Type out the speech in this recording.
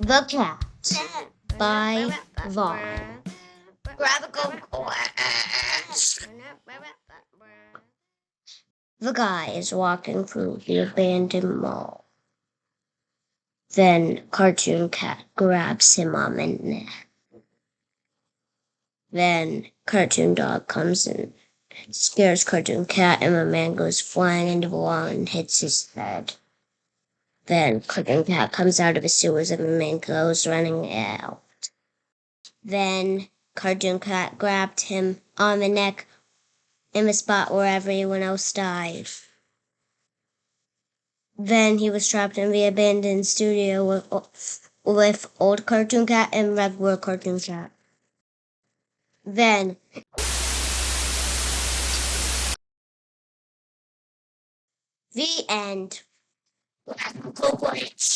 The Cat by Vaughn. Graphical Glitch. The guy is walking through the abandoned mall. Then Cartoon Cat grabs him on the neck. Then Cartoon Dog comes in, scares Cartoon Cat, and the man goes flying into the wall and hits his head. Then Cartoon Cat comes out of the sewers and the man goes running out. Then Cartoon Cat grabbed him on the neck in the spot where everyone else died. Then he was trapped in the abandoned studio with old Cartoon Cat and regular Cartoon Cat. Then the end. Graphical Glitch.